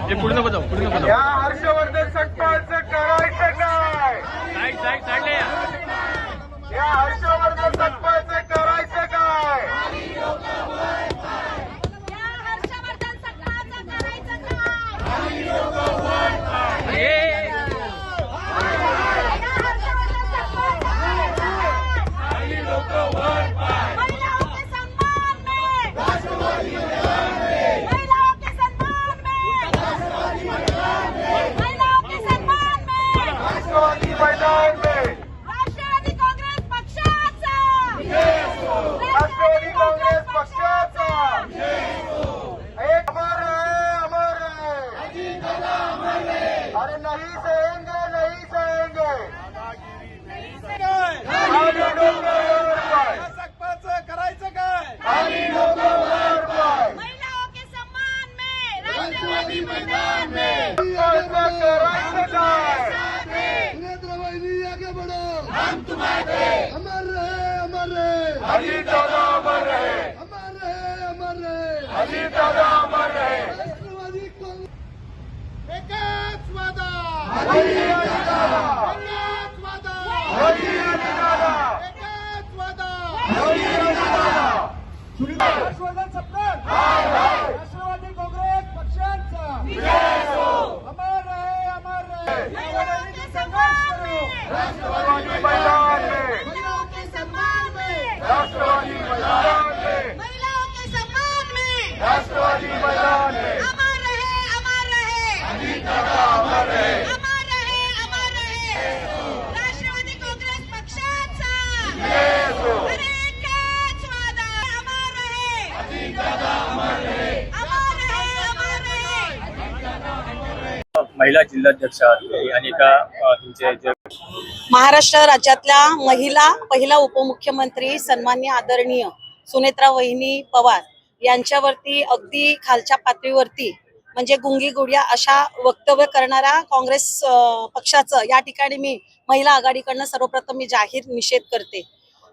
या हर्षवर्धन सकपाळचं करायचं काय? या हर्षवर्धन सकपाळचं करायचं काय? राष्ट्रवादी मैदान में राष्ट्रवादी काँग्रेस पक्षाचा राष्ट्रवादी काँग्रेस पक्षाचा एक अमर है अरे नहीं सहेंगे नहीं सहेंगे खाली डोकं वर पाय सकपाळचं करायचं काय? खाली डोकं वर पाय महिलाओं के सम्मान में राष्ट्रवादी मैदान में सकपाळचं करायचं काय? आगे बढ़ो, हम तुम्हारे अमर रहे अजीत दादा अमर रहे अमर रहे अजीत दादा अमर रहे राष्ट्रवादी काँग्रेस एकच वादा अजीत दादा एकच वादा अजीत दादा एकच वादा अजीत दादा हर्षवर्धन सकपाळ राष्ट्रवादी काँग्रेस पक्षाचा अमर रहे राष्ट्रवादी संघर्ष करो राष्ट्रवादी मैदान में महिलाओं के सम्मान में राष्ट्रवादी मैदान में महिलाओं के सम्मान में राष्ट्रवादी मैदान में अमर रहे अमर रहे अमर रहे राष्ट्रवादी काँग्रेस पक्षाचा अरे एकच वादा अमर रहे अमर रहे महिला जिल्हाध्यक्षा आणि का तुमचे जे महाराष्ट्र राज्यातल्या महिला पहिला उपमुख्यमंत्री सन्माननीय आदरणीय सुनेत्रा वहिनी पवार यांच्यावरती अगदी खालच्या पातळीवरती म्हणजे गुंगी गुडिया अशा वक्तव्य करणाऱ्या काँग्रेस पक्षाचं या ठिकाणी मी महिला आघाडीकडनं सर्वप्रथम मी जाहीर निषेध करते।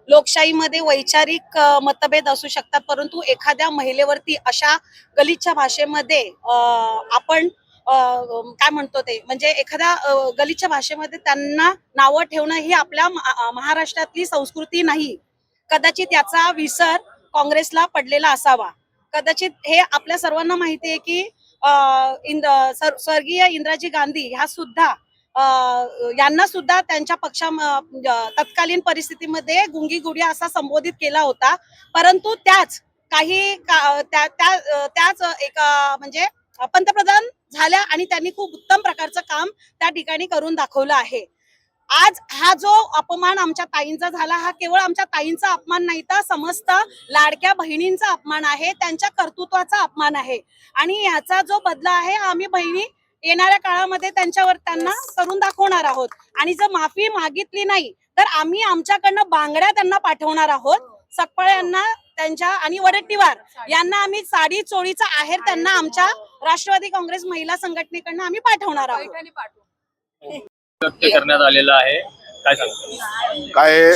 लोकशाहीमध्ये वैचारिक मतभेद असू शकतात, परंतु एखाद्या महिलेवरती अशा गलिच्छ भाषेमध्ये आपण काय म्हणतो ते म्हणजे एखाद्या गलिच्छ भाषेमध्ये त्यांना नावं ठेवणं ही आपल्या महाराष्ट्रातली संस्कृती नाही। कदाचित याचा विसर काँग्रेसला पडलेला असावा। कदाचित हे आपल्या सर्वांना माहिती आहे की स्वर्गीय इंदिराजी गांधी ह्या सुद्धा यांना सुद्धा त्यांच्या पक्षा तत्कालीन परिस्थितीमध्ये गुंगी गुडिया असा संबोधित केला होता, परंतु त्याच काही त्याच एक म्हणजे पंतप्रधान झाल्या आणि त्यांनी खूप उत्तम प्रकारचं काम त्या ठिकाणी करून दाखवलं आहे। आज हा जो अपमान आमच्या ताईंचा झाला हा केवळ आमच्या ताईंचा अपमान नाही तर समस्त लाडक्या बहिणींचा अपमान आहे, त्यांच्या कर्तृत्वाचा अपमान आहे आणि याचा जो बदला आहे आम्ही बहिणी येणाऱ्या काळामध्ये त्यांना करून दाखवणार आहोत आणि जर माफी मागितली नाही तर आम्ही आमच्याकडनं बांगड्या त्यांना पाठवणार आहोत। सकपाळ यांना त्यांच्या आणि वडेट्टीवार यांना आम्ही साडी चोळीचा आहेर त्यांना आमच्या राष्ट्रवादी काँग्रेस महिला संघटनेकडनं आम्ही पाठवणार आहोत। व्यक्त करण्यात आलेला आहे, काय सांगता? काय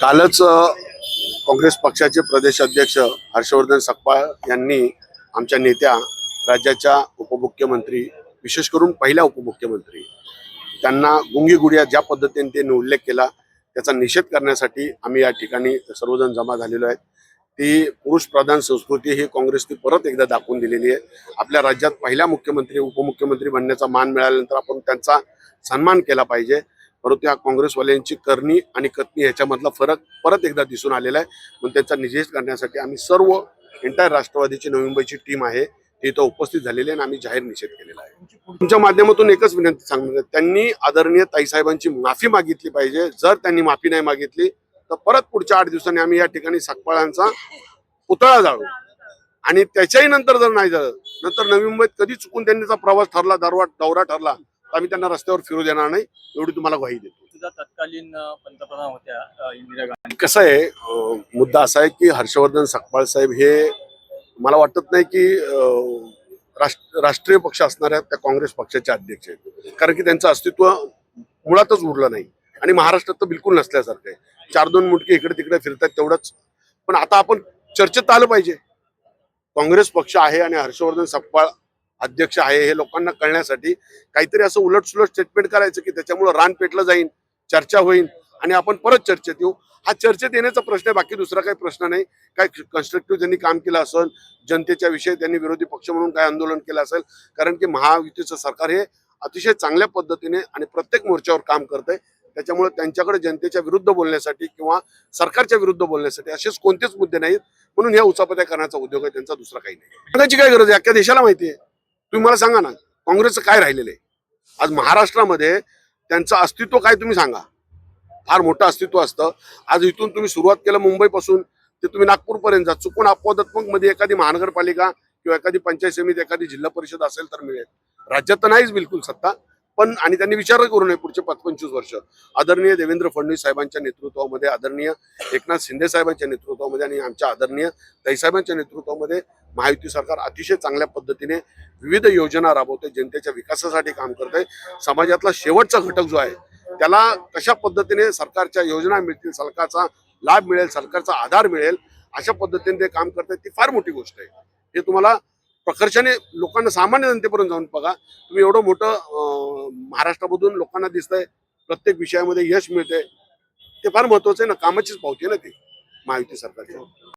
कालच काँग्रेस पक्षाचे प्रदेश अध्यक्ष हर्षवर्धन सकपाळ यांनी आमच्या नेत्या राज्याच्या उपमुख्यमंत्री विशेष करून पहिल्या उपमुख्यमंत्री त्यांना गुंगी गुडिया ज्या पद्धतीने त्यांनी उल्लेख केला त्याचा निषेध करण्यासाठी आम्ही या ठिकाणी सर्वजण जमा झालेलो आहेत। ती पुरुष प्रधान संस्कृती ही काँग्रेसने परत एकदा दाखवून दिलेली आहे। आपल्या राज्यात पहिल्या मुख्यमंत्री उपमुख्यमंत्री बनण्याचा मान मिळाल्यानंतर आपण त्यांचा सन्मान केला पाहिजे, परंतु या काँग्रेसवाल्यांची करणी आणि कथनी ह्याच्यामधला फरक परत एकदा दिसून आलेला आहे। म्हणून त्यांचा निषेध करण्यासाठी आम्ही सर्व एंटायर राष्ट्रवादीची नवी मुंबईची टीम आहे ती इथं उपस्थित झालेली आहे आणि आम्ही जाहीर निषेध केलेला आहे। तुमच्या माध्यमातून एकच विनंती सांगणार, त्यांनी आदरणीय ताईसाहेबांची माफी मागितली पाहिजे। जर त्यांनी माफी नाही मागितली तर परत पुढच्या 8 दिवसांनी आम्ही या ठिकाणी सकपाळांचा पुतळा जाळू आणि त्याच्याही नंतर जर नाही झालं नंतर नवी मुंबईत कधी चुकून त्यांचा प्रवास ठरला दौरा ठरला तर आम्ही त्यांना रस्त्यावर फिरू देणार नाही, एवढी तुम्हाला ग्वाही देतो। सुद्धा तत्कालीन पंतप्रधान होत्या इंदिरा गांधी। कसं आहे, मुद्दा असा आहे की हर्षवर्धन सकपाळ साहेब हे मला वाटत नाही की राष्ट्रीय पक्ष असणाऱ्या त्या काँग्रेस पक्षाचे अध्यक्ष आहेत, कारण की त्यांचं अस्तित्व मुळातच उरलं नाही आणि महाराष्ट्रात तर बिलकुल नसल्यासारखं आहे। 4-2 मुटके इकडे तिकडे फिरतात तेवढंच, पण आता आपण चर्चेत आलं पाहिजे। काँग्रेस पक्ष आहे आणि हर्षवर्धन सकपाळ अध्यक्ष आहे हे लोकांना कळण्यासाठी काहीतरी असं उलटसुलट स्टेटमेंट करायचं की त्याच्यामुळे रान पेटलं जाईल, चर्चा होईल आणि आपण परत चर्चेत येऊ. हा चर्चेत येण्याचा प्रश्न आहे, बाकी दुसरा काही प्रश्न नाही. काय कन्स्ट्रक्टिव्ह त्यांनी काम केलं असेल, जनतेच्या विषयी त्यांनी विरोधी पक्ष म्हणून काय आंदोलन केलं असेल, कारण की महायुतीचं सरकार हे अतिशय चांगल्या पद्धतीने आणि प्रत्येक मोर्चावर काम करतंय. त्याच्यामुळे त्यांच्याकडे जनतेच्या विरुद्ध बोलण्यासाठी किंवा सरकारच्या विरुद्ध बोलण्यासाठी असेच कोणतेच मुद्दे नाहीत. म्हणून ह्या उचापत्या करण्याचा उद्योग आहे त्यांचा, दुसरा काही नाही. सांगायची काय गरज आहे, अख्ख्या देशाला माहिती आहे. तुम्ही मला सांगा ना, काँग्रेसचं काय राहिलेलं आहे आज महाराष्ट्रामध्ये? त्यांचं अस्तित्व काय तुम्ही सांगा. फार मोठं अस्तित्व असतं. आज इथून तुम्ही सुरुवात केलं मुंबईपासून ते तुम्ही नागपूरपर्यंत जा, चुकून अपवादात्मक मध्ये एखादी महानगरपालिका किंवा एखादी पंचायत समिती, एखादी जिल्हा परिषद असेल तर मिळेल. राज्यात तर नाहीच बिलकुल सत्ता. पण आणि त्यांनी विचारही करू नये पुढचे 25 वर्ष आदरणीय देवेंद्र फडणवीस साहेबांच्या नेतृत्वामध्ये, आदरणीय एकनाथ शिंदे साहेबांच्या नेतृत्वामध्ये आणि आमच्या आदरणीय ताईसाहेबांच्या नेतृत्वामध्ये महायुती सरकार अतिशय चांगल्या पद्धतीने विविध योजना राबवते, जनतेच्या विकासासाठी काम करते. समाजातला शेवटचा घटक जो आहे त्याला कशा पद्धतीने सरकारच्या योजना मिळतील, सरकारचा लाभ मिळेल, सरकारचा आधार मिळेल, अशा पद्धतीने ते काम करतात. ती फार मोठी गोष्ट आहे. हे तुम्हाला प्रकर्षाने लोकांना, सामान्य जनतेपर्यंत जाऊन बघा. तुम्ही एवढं मोठं महाराष्ट्रामधून लोकांना दिसतंय, प्रत्येक विषयामध्ये यश मिळतंय. ते फार महत्वाचं आहे ना, कामाचीच पावती आहे ना ती महायुती सरकारची.